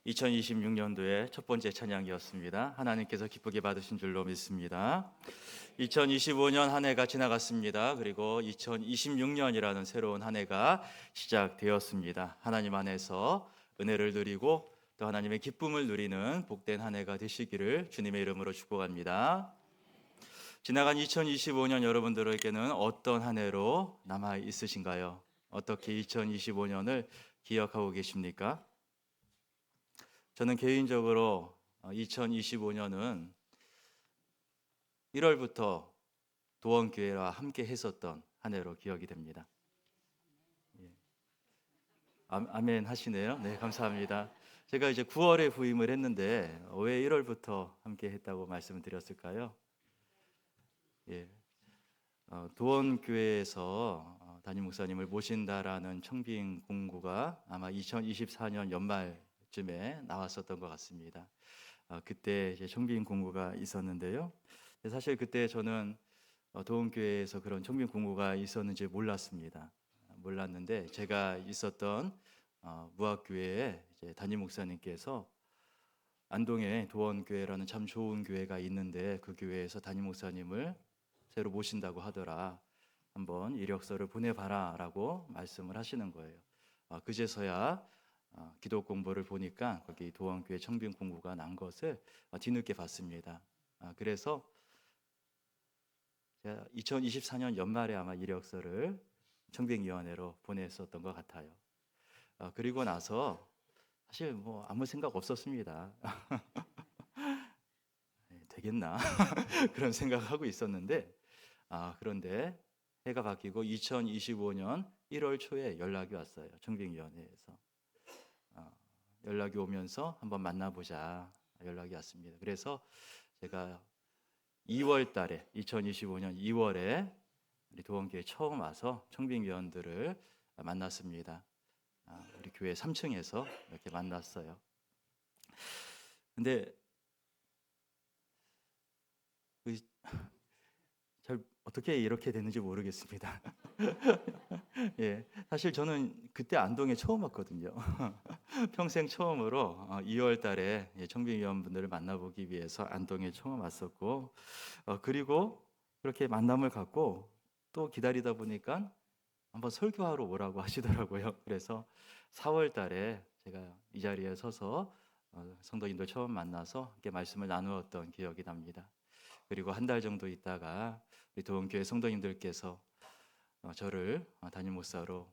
2026년도의 첫 번째 찬양이었습니다. 하나님께서 기쁘게 받으신 줄로 믿습니다. 2025년 한 해가 지나갔습니다. 그리고 2026년이라는 새로운 한 해가 시작되었습니다. 하나님 안에서 은혜를 누리고 또 하나님의 기쁨을 누리는 복된 한 해가 되시기를 주님의 이름으로 축복합니다. 지나간 2025년 여러분들에게는 어떤 한 해로 남아 있으신가요? 어떻게 2025년을 기억하고 계십니까? 저는 개인적으로 2025년은 1월부터 도원교회와 함께 했었던 한 해로 기억이 됩니다. 예. 아멘 하시네요. 네, 감사합니다. 제가 이제 9월에 부임을 했는데 왜 1월부터 함께 했다고 말씀을 드렸을까요? 예. 도원교회에서 담임 목사님을 모신다라는 청빙 공고가 아마 2024년 연말쯤에 나왔었던 것 같습니다. 그때 이제 청빙 공고가 있었는데요. 사실 그때 저는 도원교회에서 그런 청빙 공고가 있었는지 몰랐습니다. 몰랐는데 제가 있었던 무학교회에 이제 담임 목사님께서 안동에 도원교회라는 참 좋은 교회가 있는데 그 교회에서 담임 목사님을 새로 모신다고 하더라. 한번 이력서를 보내봐라 라고 말씀을 하시는 거예요. 그제서야 기도 공부를 보니까 거기 도원교회 청빙 공고가 난 것을 뒤늦게 봤습니다. 그래서 제가 2024년 연말에 아마 이력서를 청빙위원회로 보냈었던 것 같아요. 그리고 나서 사실 뭐 아무 생각 없었습니다. 되겠나 그런 생각하고 있었는데 그런데 해가 바뀌고 2025년 1월 초에 연락이 왔어요. 청빙위원회에서 연락이 오면서 한번 만나보자 연락이 왔습니다. 그래서 제가 2월 달에 2025년 2월에 우리 도원교회 처음 와서 청빙위원들을 만났습니다. 우리 교회 3층에서 이렇게 만났어요. 근데 잘 어떻게 이렇게 됐는지 모르겠습니다. 예, 사실 저는 그때 안동에 처음 왔거든요. 평생 처음으로 2월 달에 청빙위원분들을 만나보기 위해서 안동에 처음 왔었고 그리고 그렇게 만남을 갖고 또 기다리다 보니까 한번 설교하러 오라고 하시더라고요. 그래서 4월 달에 제가 이 자리에 서서 성도님들 처음 만나서 함께 말씀을 나누었던 기억이 납니다. 그리고 한 달 정도 있다가 우리 도원교회 성도님들께서 저를 담임 목사로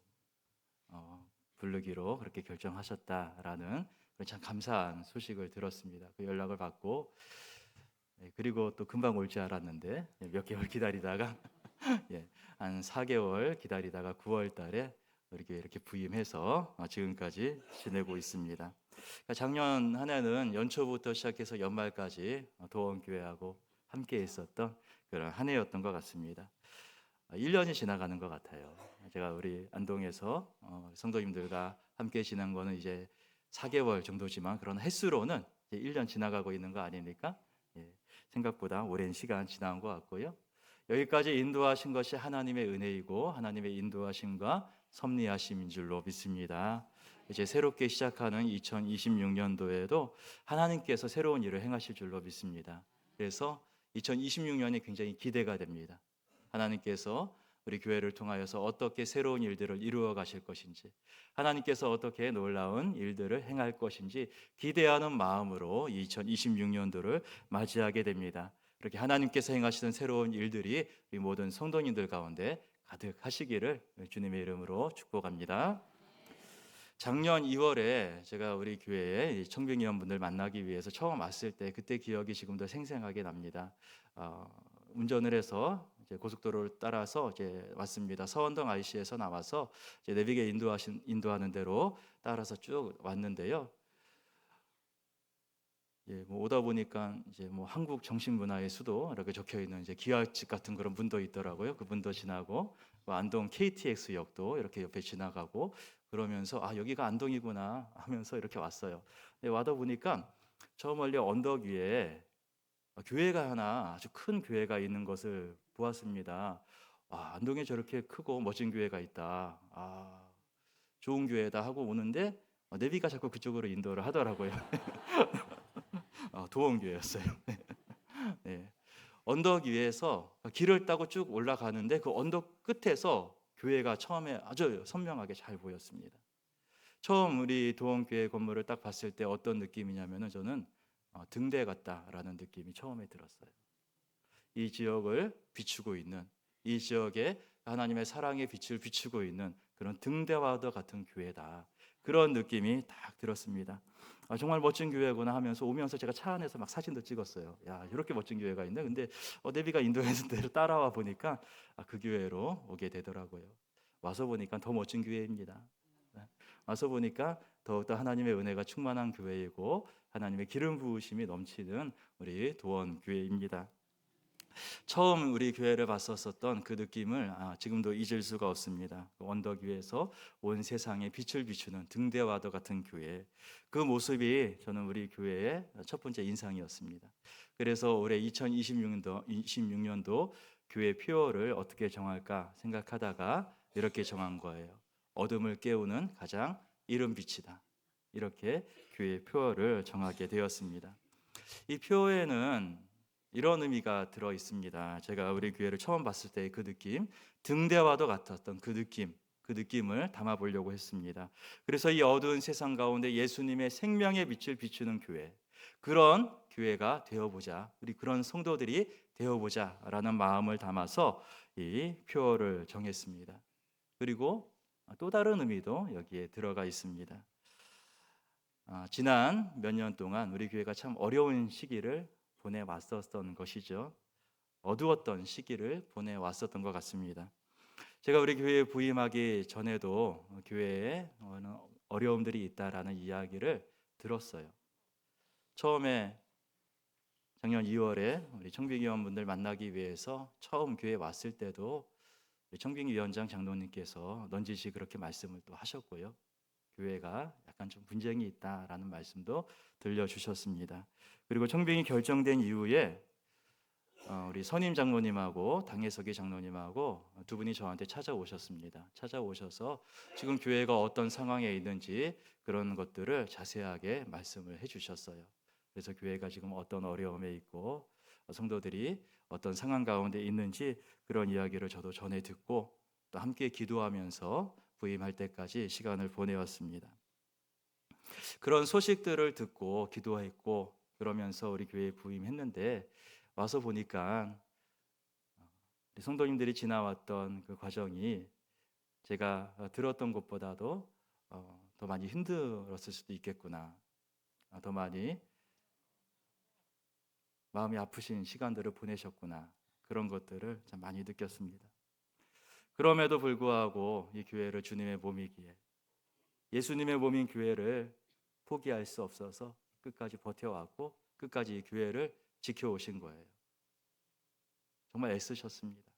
부르기로 그렇게 결정하셨다라는 참 감사한 소식을 들었습니다. 그 연락을 받고 그리고 또 금방 올 줄 알았는데 몇 개월 기다리다가 한 4개월 기다리다가 9월 달에 이렇게 부임해서 지금까지 지내고 있습니다. 그러니까 작년 한 해는 연초부터 시작해서 연말까지 도원교회하고 함께 있었던 그런 한 해였던 것 같습니다. 1년이 지나가는 것 같아요. 제가 우리 안동에서 성도님들과 함께 지낸 거는 이제 4개월 정도지만 그런 횟수로는 이제 1년 지나가고 있는 거 아닙니까? 생각보다 오랜 시간 지난 것 같고요. 여기까지 인도하신 것이 하나님의 은혜이고 하나님의 인도하심과 섭리하심인 줄로 믿습니다. 이제 새롭게 시작하는 2026년도에도 하나님께서 새로운 일을 행하실 줄로 믿습니다. 그래서 2026년이 굉장히 기대가 됩니다. 하나님께서 우리 교회를 통하여서 어떻게 새로운 일들을 이루어 가실 것인지, 하나님께서 어떻게 놀라운 일들을 행할 것인지 기대하는 마음으로 2026년도를 맞이하게 됩니다. 그렇게 하나님께서 행하시는 새로운 일들이 우리 모든 성도님들 가운데 가득하시기를 주님의 이름으로 축복합니다. 작년 2월에 제가 우리 교회에 청빙위원분들 만나기 위해서 처음 왔을 때 그때 기억이 지금도 생생하게 납니다. 운전을 해서 이제 고속도로를 따라서 이제 왔습니다. 서원동 IC에서 나와서 이제 내비게 인도하는 대로 따라서 쭉 왔는데요. 뭐 오다 보니까 이제 뭐 한국 정신문화의 수도 이렇게 적혀 있는 이제 기와집 같은 그런 문도 있더라고요. 그 문도 지나고 안동 KTX 역도 이렇게 옆에 지나가고 그러면서 여기가 안동이구나 하면서 이렇게 왔어요. 근데 와다 보니까 저 멀리 언덕 위에 교회가 하나 아주 큰 교회가 있는 것을 보았습니다. 안동에 저렇게 크고 멋진 교회가 있다. 좋은 교회다 하고 오는데 내비가 자꾸 그쪽으로 인도를 하더라고요. 도원교회였어요. 네. 언덕 위에서 길을 따고 쭉 올라가는데 그 언덕 끝에서 교회가 처음에 아주 선명하게 잘 보였습니다. 처음 우리 도원교회 건물을 딱 봤을 때 어떤 느낌이냐면은 저는 등대 같다라는 느낌이 처음에 들었어요. 이 지역을 비추고 있는, 이 지역에 하나님의 사랑의 빛을 비추고 있는 그런 등대와도 같은 교회다. 그런 느낌이 딱 들었습니다. 정말 멋진 교회구나 하면서 오면서 제가 차 안에서 막 사진도 찍었어요. 야, 이렇게 멋진 교회가 있네. 근데 내비가 인도해준 대로 따라와 보니까 그 교회로 오게 되더라고요. 와서 보니까 더 멋진 교회입니다. 네. 와서 보니까 더욱더 하나님의 은혜가 충만한 교회이고 하나님의 기름 부으심이 넘치는 우리 도원 교회입니다. 처음 우리 교회를 봤었던 그 느낌을 지금도 잊을 수가 없습니다. 그 언덕 위에서 온 세상에 빛을 비추는 등대와도 같은 교회, 그 모습이 저는 우리 교회의 첫 번째 인상이었습니다. 그래서 올해 2026년도 교회 표어를 어떻게 정할까 생각하다가 이렇게 정한 거예요. 어둠을 깨우는 가장 이른 빛이다. 이렇게 교회 표어를 정하게 되었습니다. 이 표어에는 이런 의미가 들어 있습니다. 제가 우리 교회를 처음 봤을 때 그 느낌, 등대와도 같았던 그 느낌을 담아 보려고 했습니다. 그래서 이 어두운 세상 가운데 예수님의 생명의 빛을 비추는 교회, 그런 교회가 되어보자, 우리 그런 성도들이 되어보자라는 마음을 담아서 이 표어를 정했습니다. 그리고 또 다른 의미도 여기에 들어가 있습니다. 지난 몇 년 동안 우리 교회가 참 어려운 시기를 보내왔었던 것이죠. 어두웠던 시기를 보내왔었던 것 같습니다. 제가 우리 교회에 부임하기 전에도 교회에 어려움들이 있다라는 이야기를 들었어요. 처음에 작년 2월에 우리 청빙위원분들 만나기 위해서 처음 교회에 왔을 때도 청빙위원장 장로님께서 넌지시 그렇게 말씀을 또 하셨고요. 교회가 약간 좀 분쟁이 있다라는 말씀도 들려주셨습니다. 그리고 청빙이 결정된 이후에 우리 선임 장로님하고 당해석이 장로님하고 두 분이 저한테 찾아오셨습니다. 찾아오셔서 지금 교회가 어떤 상황에 있는지 그런 것들을 자세하게 말씀을 해주셨어요. 그래서 교회가 지금 어떤 어려움에 있고 성도들이 어떤 상황 가운데 있는지 그런 이야기를 저도 전해 듣고 또 함께 기도하면서 부임할 때까지 시간을 보내었습니다. 그런 소식들을 듣고 기도했고 그러면서 우리 교회에 부임했는데 와서 보니까 우리 성도님들이 지나왔던 그 과정이 제가 들었던 것보다도 더 많이 힘들었을 수도 있겠구나. 더 많이 마음이 아프신 시간들을 보내셨구나. 그런 것들을 참 많이 느꼈습니다. 그럼에도 불구하고 이 교회를 주님의 몸이기에 예수님의 몸인 교회를 포기할 수 없어서 끝까지 버텨왔고 끝까지 이 교회를 지켜오신 거예요. 정말 애쓰셨습니다.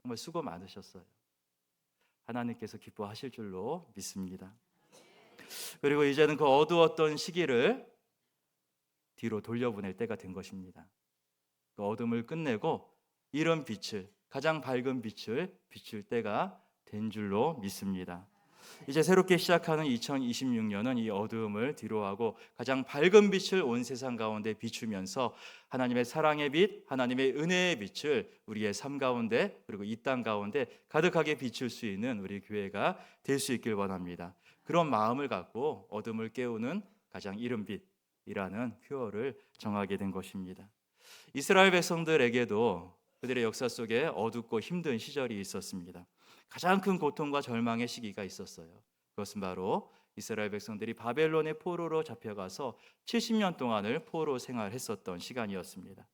정말 수고 많으셨어요. 하나님께서 기뻐하실 줄로 믿습니다. 그리고 이제는 그 어두웠던 시기를 뒤로 돌려보낼 때가 된 것입니다. 그 어둠을 끝내고 이런 빛을, 가장 밝은 빛을 비출 때가 된 줄로 믿습니다. 이제 새롭게 시작하는 2026년은 이 어두움을 뒤로하고 가장 밝은 빛을 온 세상 가운데 비추면서 하나님의 사랑의 빛, 하나님의 은혜의 빛을 우리의 삶 가운데 그리고 이 땅 가운데 가득하게 비출 수 있는 우리 교회가 될 수 있길 원합니다. 그런 마음을 갖고 어둠을 깨우는 가장 이른 빛이라는 표어를 정하게 된 것입니다. 이스라엘 백성들에게도 그들의 역사 속에 어둡고 힘든 시절이 있었습니다. 가장 큰 고통과 절망의 시기가 있었어요. 그것은 바로 이스라엘 백성들이 바벨론의 포로로 잡혀가서 70년 동안을 포로 생활했었던 시간이었습니다.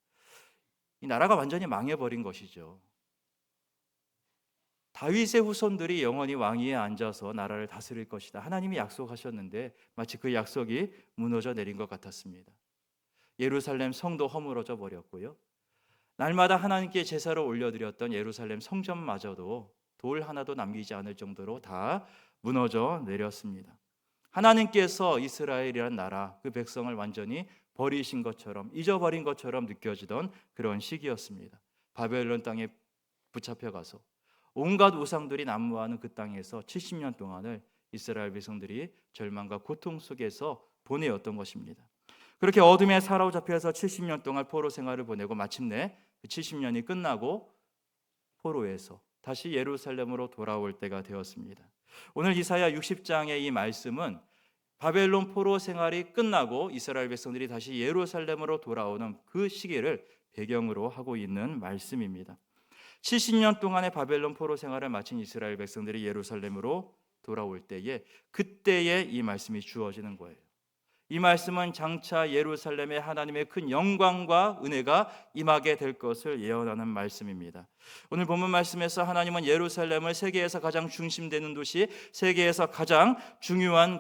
이 나라가 완전히 망해버린 것이죠. 다윗의 후손들이 영원히 왕위에 앉아서 나라를 다스릴 것이다. 하나님이 약속하셨는데 마치 그 약속이 무너져 내린 것 같았습니다. 예루살렘 성도 허물어져 버렸고요. 날마다 하나님께 제사를 올려드렸던 예루살렘 성전마저도 돌 하나도 남기지 않을 정도로 다 무너져 내렸습니다. 하나님께서 이스라엘이란 나라, 그 백성을 완전히 버리신 것처럼, 잊어버린 것처럼 느껴지던 그런 시기였습니다. 바벨론 땅에 붙잡혀가서 온갖 우상들이 난무하는 그 땅에서 70년 동안을 이스라엘 백성들이 절망과 고통 속에서 보내었던 것입니다. 그렇게 어둠에 사로잡혀서 70년 동안 포로 생활을 보내고 마침내 그 70년이 끝나고 포로에서 다시 예루살렘으로 돌아올 때가 되었습니다. 오늘 이사야 60장의 이 말씀은 바벨론 포로 생활이 끝나고 이스라엘 백성들이 다시 예루살렘으로 돌아오는 그 시기를 배경으로 하고 있는 말씀입니다. 70년 동안의 바벨론 포로 생활을 마친 이스라엘 백성들이 예루살렘으로 돌아올 때에 그때에 이 말씀이 주어지는 거예요. 이 말씀은 장차 예루살렘에 하나님의 큰 영광과 은혜가 임하게 될 것을 예언하는 말씀입니다. 오늘 본문 말씀에서 하나님은 예루살렘을 세계에서 가장 중심되는 도시, 세계에서 가장 중요한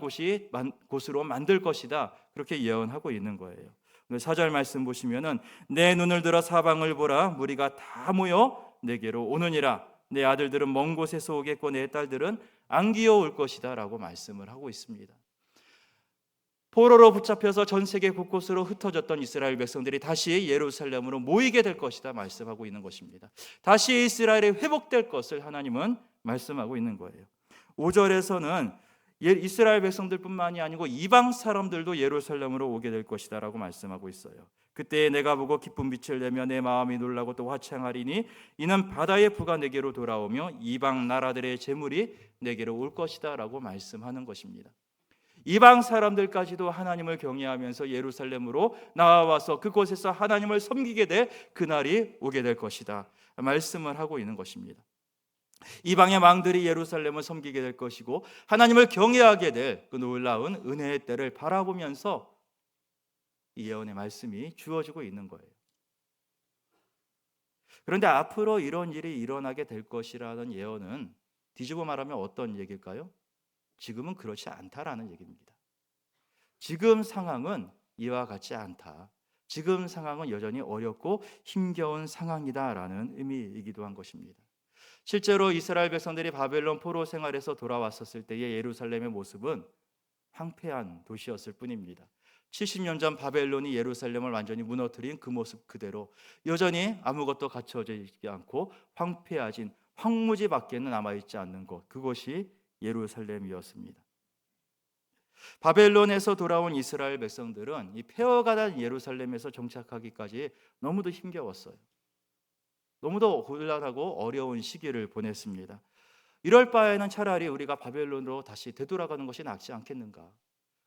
곳으로 만들 것이다, 그렇게 예언하고 있는 거예요. 오늘 4절 말씀 보시면은 내 눈을 들어 사방을 보라, 무리가 다 모여 내게로 오느니라. 내 아들들은 먼 곳에서 오겠고 내 딸들은 안기어 올 것이다 라고 말씀을 하고 있습니다. 포로로 붙잡혀서 전 세계 곳곳으로 흩어졌던 이스라엘 백성들이 다시 예루살렘으로 모이게 될 것이다 말씀하고 있는 것입니다. 다시 이스라엘이 회복될 것을 하나님은 말씀하고 있는 거예요. 5절에서는 이스라엘 백성들뿐만이 아니고 이방 사람들도 예루살렘으로 오게 될 것이다 라고 말씀하고 있어요. 그때 내가 보고 기쁜 빛을 내며 내 마음이 놀라고 또 화창하리니 이는 바다의 부가 내게로 돌아오며 이방 나라들의 재물이 내게로 올 것이다 라고 말씀하는 것입니다. 이방 사람들까지도 하나님을 경외하면서 예루살렘으로 나와서 그곳에서 하나님을 섬기게 될 그날이 오게 될 것이다 말씀을 하고 있는 것입니다. 이방의 왕들이 예루살렘을 섬기게 될 것이고 하나님을 경외하게 될 그 놀라운 은혜의 때를 바라보면서 이 예언의 말씀이 주어지고 있는 거예요. 그런데 앞으로 이런 일이 일어나게 될 것이라는 예언은 뒤집어 말하면 어떤 얘기일까요? 지금은 그렇지 않다라는 얘기입니다. 지금 상황은 이와 같지 않다. 지금 상황은 여전히 어렵고 힘겨운 상황이다라는 의미이기도 한 것입니다. 실제로 이스라엘 백성들이 바벨론 포로 생활에서 돌아왔었을 때의 예루살렘의 모습은 황폐한 도시였을 뿐입니다. 70년 전 바벨론이 예루살렘을 완전히 무너뜨린 그 모습 그대로 여전히 아무것도 갖춰져 있지 않고 황폐해진 황무지밖에는 남아있지 않는 곳, 그곳이 예루살렘이었습니다. 바벨론에서 돌아온 이스라엘 백성들은 이 폐허가 예루살렘에서 정착하기까지 너무도 힘겨웠어요. 너무도 곤란하고 어려운 시기를 보냈습니다. 이럴 바에는 차라리 우리가 바벨론으로 다시 되돌아가는 것이 낫지 않겠는가,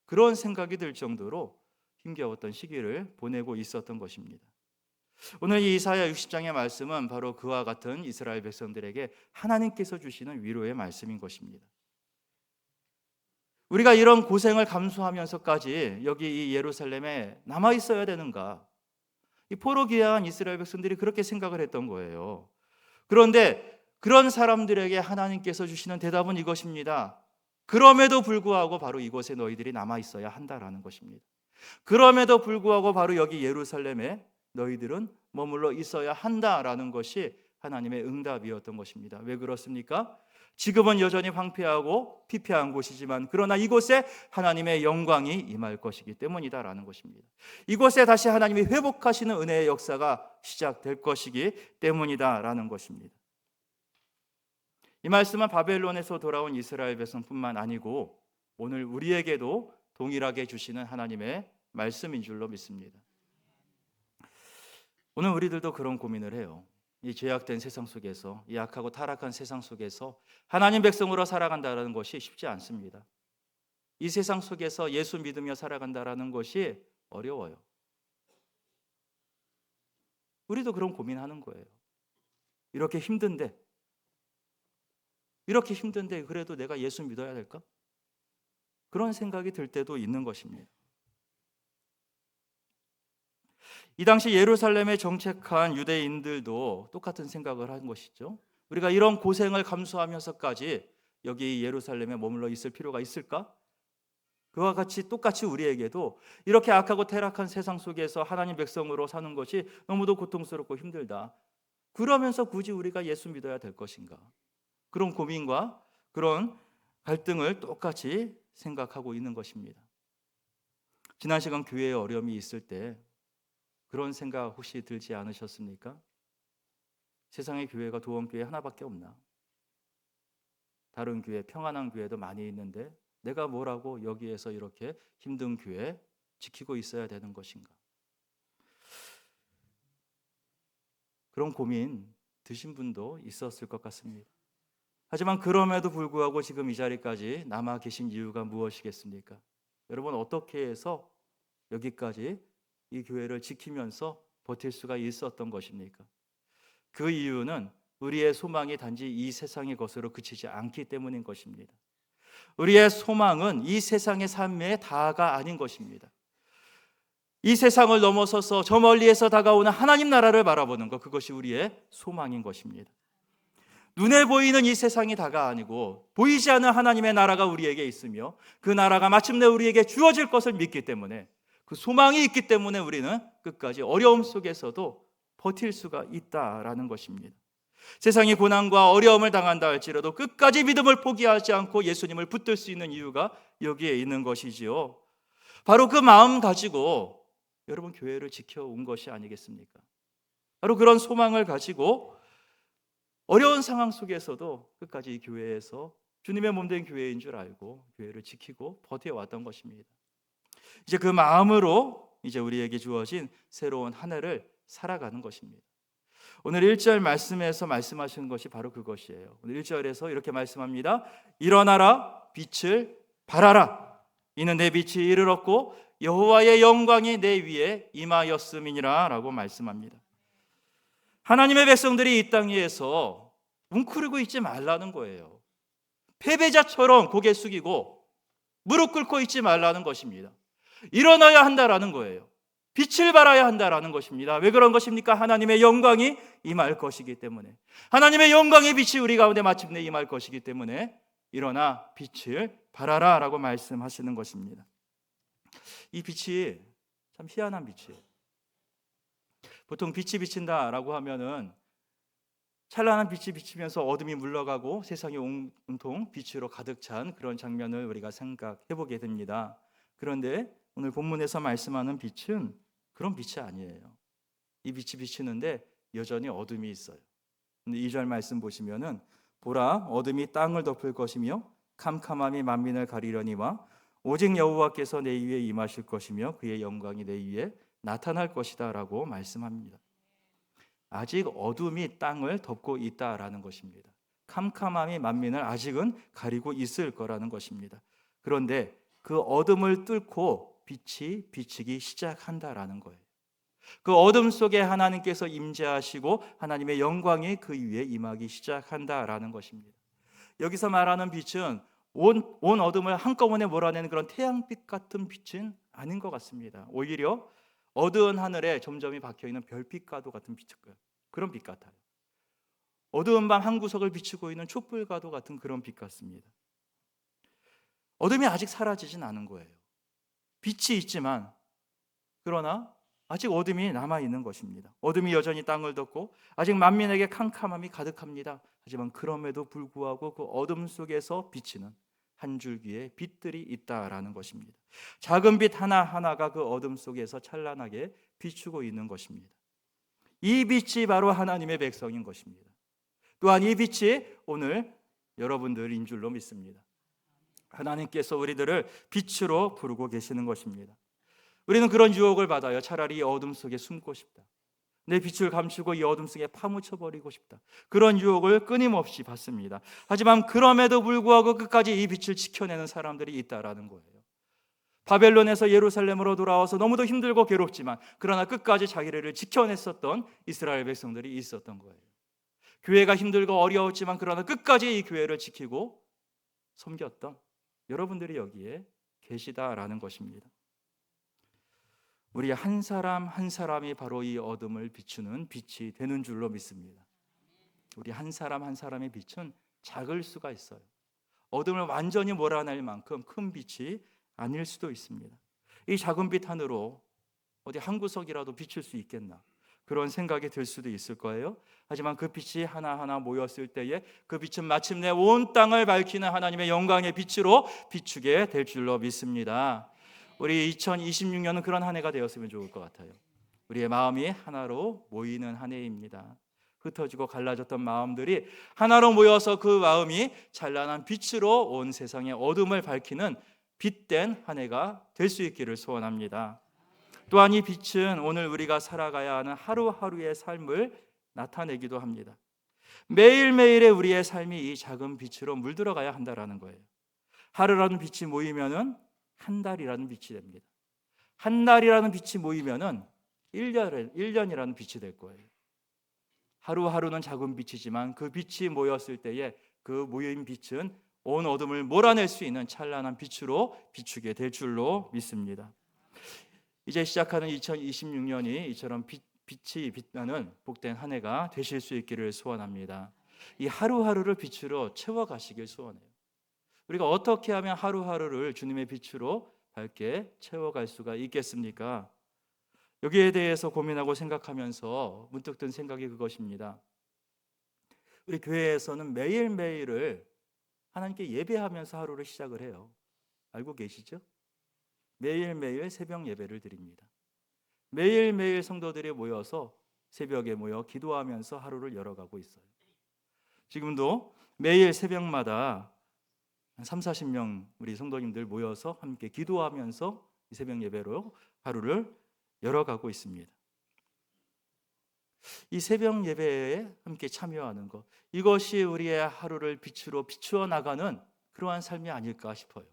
그런 생각이 들 정도로 힘겨웠던 시기를 보내고 있었던 것입니다. 오늘 이 이사야 60장의 말씀은 바로 그와 같은 이스라엘 백성들에게 하나님께서 주시는 위로의 말씀인 것입니다. 우리가 이런 고생을 감수하면서까지 여기 이 예루살렘에 남아 있어야 되는가? 이 포로 귀환한 이스라엘 백성들이 그렇게 생각을 했던 거예요. 그런데 그런 사람들에게 하나님께서 주시는 대답은 이것입니다. 그럼에도 불구하고 바로 이곳에 너희들이 남아 있어야 한다라는 것입니다. 그럼에도 불구하고 바로 여기 예루살렘에 너희들은 머물러 있어야 한다라는 것이 하나님의 응답이었던 것입니다. 왜 그렇습니까? 지금은 여전히 황폐하고 피폐한 곳이지만 그러나 이곳에 하나님의 영광이 임할 것이기 때문이다라는 것입니다. 이곳에 다시 하나님이 회복하시는 은혜의 역사가 시작될 것이기 때문이다라는 것입니다. 이 말씀은 바벨론에서 돌아온 이스라엘 백성뿐만 아니고 오늘 우리에게도 동일하게 주시는 하나님의 말씀인 줄로 믿습니다. 오늘 우리들도 그런 고민을 해요. 이 죄악된 세상 속에서, 이 악하고 타락한 세상 속에서 하나님 백성으로 살아간다는 것이 쉽지 않습니다. 이 세상 속에서 예수 믿으며 살아간다는 것이 어려워요. 우리도 그런 고민하는 거예요. 이렇게 힘든데 그래도 내가 예수 믿어야 될까? 그런 생각이 들 때도 있는 것입니다. 이 당시 예루살렘에 정착한 유대인들도 똑같은 생각을 한 것이죠. 우리가 이런 고생을 감수하면서까지 여기 예루살렘에 머물러 있을 필요가 있을까? 그와 같이 똑같이 우리에게도 이렇게 악하고 타락한 세상 속에서 하나님 백성으로 사는 것이 너무도 고통스럽고 힘들다. 그러면서 굳이 우리가 예수 믿어야 될 것인가? 그런 고민과 그런 갈등을 똑같이 생각하고 있는 것입니다. 지난 시간 교회에 어려움이 있을 때 그런 생각 혹시 들지 않으셨습니까? 세상에 교회가 도원교회 하나밖에 없나? 다른 교회, 평안한 교회도 많이 있는데 내가 뭐라고 여기에서 이렇게 힘든 교회 지키고 있어야 되는 것인가? 그런 고민 드신 분도 있었을 것 같습니다. 하지만 그럼에도 불구하고 지금 이 자리까지 남아 계신 이유가 무엇이겠습니까? 여러분, 어떻게 해서 여기까지 이 교회를 지키면서 버틸 수가 있었던 것입니까? 그 이유는 우리의 소망이 단지 이 세상의 것으로 그치지 않기 때문인 것입니다. 우리의 소망은 이 세상의 삶의 다가 아닌 것입니다. 이 세상을 넘어서서 저 멀리에서 다가오는 하나님 나라를 바라보는 것, 그것이 우리의 소망인 것입니다. 눈에 보이는 이 세상이 다가 아니고 보이지 않는 하나님의 나라가 우리에게 있으며 그 나라가 마침내 우리에게 주어질 것을 믿기 때문에, 그 소망이 있기 때문에 우리는 끝까지 어려움 속에서도 버틸 수가 있다라는 것입니다. 세상이 고난과 어려움을 당한다 할지라도 끝까지 믿음을 포기하지 않고 예수님을 붙들 수 있는 이유가 여기에 있는 것이지요. 바로 그 마음 가지고 여러분 교회를 지켜온 것이 아니겠습니까? 바로 그런 소망을 가지고 어려운 상황 속에서도 끝까지 이 교회에서 주님의 몸된 교회인 줄 알고 교회를 지키고 버텨왔던 것입니다. 이제 그 마음으로 이제 우리에게 주어진 새로운 한 해를 살아가는 것입니다. 오늘 1절 말씀에서 말씀하시는 것이 바로 그것이에요. 오늘 1절에서 이렇게 말씀합니다. 일어나라, 빛을 발하라. 이는 내 빛이 이르렀고 여호와의 영광이 내 위에 임하였음이니라 라고 말씀합니다. 하나님의 백성들이 이 땅 위에서 웅크리고 있지 말라는 거예요. 패배자처럼 고개 숙이고 무릎 꿇고 있지 말라는 것입니다. 일어나야 한다라는 거예요. 빛을 발하야 한다라는 것입니다. 왜 그런 것입니까? 하나님의 영광이 임할 것이기 때문에, 하나님의 영광의 빛이 우리 가운데 마침내 임할 것이기 때문에 일어나 빛을 발하라 라고 말씀하시는 것입니다. 이 빛이 참 희한한 빛이에요. 보통 빛이 비친다라고 하면은 찬란한 빛이 비치면서 어둠이 물러가고 세상이 온통 빛으로 가득 찬 그런 장면을 우리가 생각해 보게 됩니다. 그런데 오늘 본문에서 말씀하는 빛은 그런 빛이 아니에요. 이 빛이 비치는데 여전히 어둠이 있어요. 근데 2절 말씀 보시면은 보라, 어둠이 땅을 덮을 것이며 캄캄함이 만민을 가리려니와 오직 여호와께서 내 위에 임하실 것이며 그의 영광이 내 위에 나타날 것이다 라고 말씀합니다. 아직 어둠이 땅을 덮고 있다라는 것입니다. 캄캄함이 만민을 아직은 가리고 있을 거라는 것입니다. 그런데 그 어둠을 뚫고 빛이 비치기 시작한다라는 거예요. 그 어둠 속에 하나님께서 임재하시고 하나님의 영광이 그 위에 임하기 시작한다라는 것입니다. 여기서 말하는 빛은 온 어둠을 한꺼번에 몰아내는 그런 태양빛 같은 빛은 아닌 것 같습니다. 오히려 어두운 하늘에 점점이 박혀있는 별빛과도 같은 빛일 거예요. 그런 빛 같아요. 어두운 밤 한 구석을 비추고 있는 촛불과도 같은 그런 빛 같습니다. 어둠이 아직 사라지진 않은 거예요. 빛이 있지만 그러나 아직 어둠이 남아있는 것입니다. 어둠이 여전히 땅을 덮고 아직 만민에게 캄캄함이 가득합니다. 하지만 그럼에도 불구하고 그 어둠 속에서 비치는 한 줄기의 빛들이 있다라는 것입니다. 작은 빛 하나하나가 그 어둠 속에서 찬란하게 비추고 있는 것입니다. 이 빛이 바로 하나님의 백성인 것입니다. 또한 이 빛이 오늘 여러분들인 줄로 믿습니다. 하나님께서 우리들을 빛으로 부르고 계시는 것입니다. 우리는 그런 유혹을 받아요. 차라리 이 어둠 속에 숨고 싶다. 내 빛을 감추고 이 어둠 속에 파묻혀버리고 싶다. 그런 유혹을 끊임없이 받습니다. 하지만 그럼에도 불구하고 끝까지 이 빛을 지켜내는 사람들이 있다라는 거예요. 바벨론에서 예루살렘으로 돌아와서 너무도 힘들고 괴롭지만 그러나 끝까지 자기를 지켜냈었던 이스라엘 백성들이 있었던 거예요. 교회가 힘들고 어려웠지만 그러나 끝까지 이 교회를 지키고 섬겼던 여러분들이 여기에 계시다라는 것입니다. 우리 한 사람 한 사람이 바로 이 어둠을 비추는 빛이 되는 줄로 믿습니다. 우리 한 사람 한 사람의 빛은 작을 수가 있어요. 어둠을 완전히 몰아낼 만큼 큰 빛이 아닐 수도 있습니다. 이 작은 빛 하나로 어디 한 구석이라도 비출 수 있겠나, 그런 생각이 들 수도 있을 거예요. 하지만 그 빛이 하나하나 모였을 때에 그 빛은 마침내 온 땅을 밝히는 하나님의 영광의 빛으로 비추게 될 줄로 믿습니다. 우리 2026년은 그런 한 해가 되었으면 좋을 것 같아요. 우리의 마음이 하나로 모이는 한 해입니다. 흩어지고 갈라졌던 마음들이 하나로 모여서 그 마음이 찬란한 빛으로 온 세상의 어둠을 밝히는 빛된 한 해가 될 수 있기를 소원합니다. 또한 이 빛은 오늘 우리가 살아가야 하는 하루하루의 삶을 나타내기도 합니다. 매일매일의 우리의 삶이 이 작은 빛으로 물들어가야 한다라는 거예요. 하루라는 빛이 모이면은 한 달이라는 빛이 됩니다. 한 달이라는 빛이 모이면은 1년이라는 빛이 될 거예요. 하루하루는 작은 빛이지만 그 빛이 모였을 때에 그 모인 빛은 온 어둠을 몰아낼 수 있는 찬란한 빛으로 비추게 될 줄로 믿습니다. 이제 시작하는 2026년이 이처럼 빛이 빛나는 복된 한 해가 되실 수 있기를 소원합니다. 이 하루하루를 빛으로 채워가시길 소원해요. 우리가 어떻게 하면 하루하루를 주님의 빛으로 밝게 채워갈 수가 있겠습니까? 여기에 대해서 고민하고 생각하면서 문득 든 생각이 그것입니다. 우리 교회에서는 매일매일을 하나님께 예배하면서 하루를 시작을 해요. 알고 계시죠? 매일매일 새벽 예배를 드립니다. 매일매일 성도들이 모여서 새벽에 모여 기도하면서 하루를 열어가고 있어요. 지금도 매일 새벽마다 한 30-40명 우리 성도님들 모여서 함께 기도하면서 새벽 예배로 하루를 열어가고 있습니다. 이 새벽 예배에 함께 참여하는 것, 이것이 우리의 하루를 빛으로 비추어 나가는 그러한 삶이 아닐까 싶어요.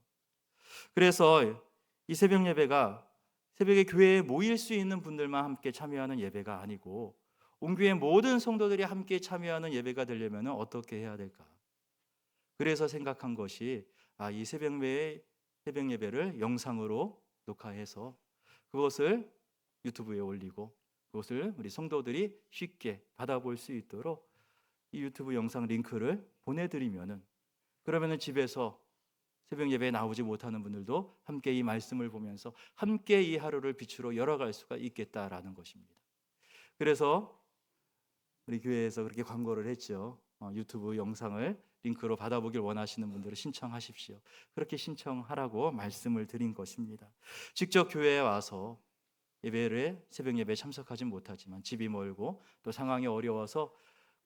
그래서 이 새벽 예배가 새벽에 교회에 모일 수 있는 분들만 함께 참여하는 예배가 아니고 온 교회 모든 성도들이 함께 참여하는 예배가 되려면 어떻게 해야 될까? 그래서 생각한 것이 이 새벽 예배를 영상으로 녹화해서 그것을 유튜브에 올리고 그것을 우리 성도들이 쉽게 받아볼 수 있도록 이 유튜브 영상 링크를 보내드리면은 그러면은 집에서 새벽 예배에 나오지 못하는 분들도 함께 이 말씀을 보면서 함께 이 하루를 빛으로 열어갈 수가 있겠다라는 것입니다. 그래서 우리 교회에서 그렇게 광고를 했죠. 유튜브 영상을 링크로 받아보길 원하시는 분들은 신청하십시오. 그렇게 신청하라고 말씀을 드린 것입니다. 직접 교회에 와서 새벽 예배에 참석하지 못하지만 집이 멀고 또 상황이 어려워서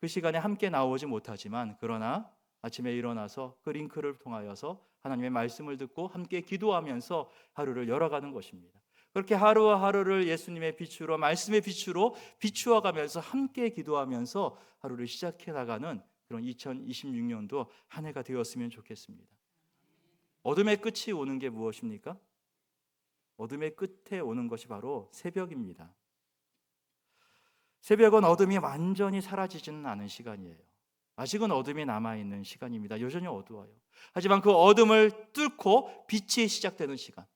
그 시간에 함께 나오지 못하지만 그러나 아침에 일어나서 그 링크를 통하여서 하나님의 말씀을 듣고 함께 기도하면서 하루를 열어가는 것입니다. 그렇게 하루하루를 예수님의 빛으로 말씀의 빛으로 비추어가면서 함께 기도하면서 하루를 시작해 나가는 그런 2026년도 한 해가 되었으면 좋겠습니다. 어둠의 끝이 오는 게 무엇입니까? 어둠의 끝에 오는 것이 바로 새벽입니다. 새벽은 어둠이 완전히 사라지지는 않은 시간이에요. 아직은 어둠이 남아있는 시간입니다. 여전히 어두워요. 하지만 그 어둠을 뚫고 빛이 시작되는 시간,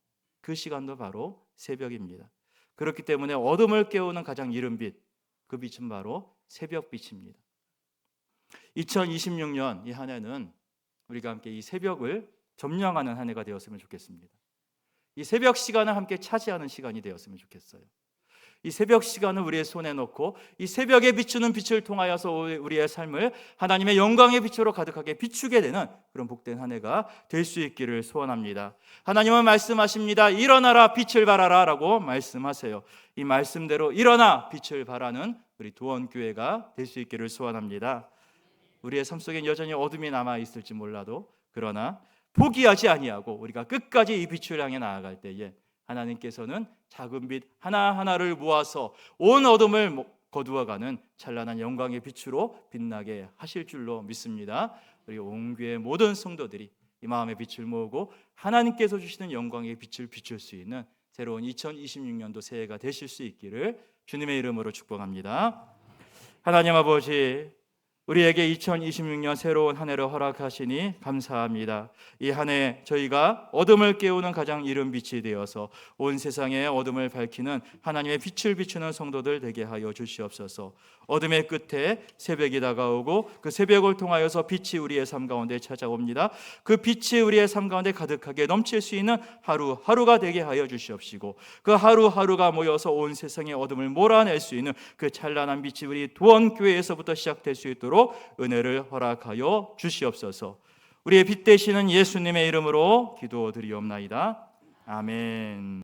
그 시간도 바로 새벽입니다. 그렇기 때문에 어둠을 깨우는 가장 이른 빛, 그 빛은 바로 새벽빛입니다. 2026년 이 한 해는 우리가 함께 이 새벽을 점령하는 한 해가 되었으면 좋겠습니다. 이 새벽 시간을 함께 차지하는 시간이 되었으면 좋겠어요. 이 새벽 시간을 우리의 손에 놓고 이 새벽에 비추는 빛을 통하여서 우리의 삶을 하나님의 영광의 빛으로 가득하게 비추게 되는 그런 복된 한 해가 될 수 있기를 소원합니다. 하나님은 말씀하십니다. 일어나라 빛을 발하라 라고 말씀하세요. 이 말씀대로 일어나 빛을 발하는 우리 도원교회가 될 수 있기를 소원합니다. 우리의 삶 속엔 여전히 어둠이 남아있을지 몰라도 그러나 포기하지 아니하고 우리가 끝까지 이 빛을 향해 나아갈 때에 하나님께서는 작은 빛 하나하나를 모아서 온 어둠을 거두어가는 찬란한 영광의 빛으로 빛나게 하실 줄로 믿습니다. 우리 온 교회 모든 성도들이 이 마음의 빛을 모으고 하나님께서 주시는 영광의 빛을 비출 수 있는 새로운 2026년도 새해가 되실 수 있기를 주님의 이름으로 축복합니다. 하나님 아버지, 우리에게 2026년 새로운 한 해를 허락하시니 감사합니다. 이 한 해 저희가 어둠을 깨우는 가장 이른 빛이 되어서 온 세상의 어둠을 밝히는 하나님의 빛을 비추는 성도들 되게 하여 주시옵소서. 어둠의 끝에 새벽이 다가오고 그 새벽을 통하여서 빛이 우리의 삶 가운데 찾아옵니다. 그 빛이 우리의 삶 가운데 가득하게 넘칠 수 있는 하루하루가 되게 하여 주시옵시고 그 하루하루가 모여서 온 세상의 어둠을 몰아낼 수 있는 그 찬란한 빛이 우리 도원교회에서부터 시작될 수 있도록 은혜를 허락하여 주시옵소서. 우리의 빛 되시는 예수님의 이름으로 기도드리옵나이다. 아멘.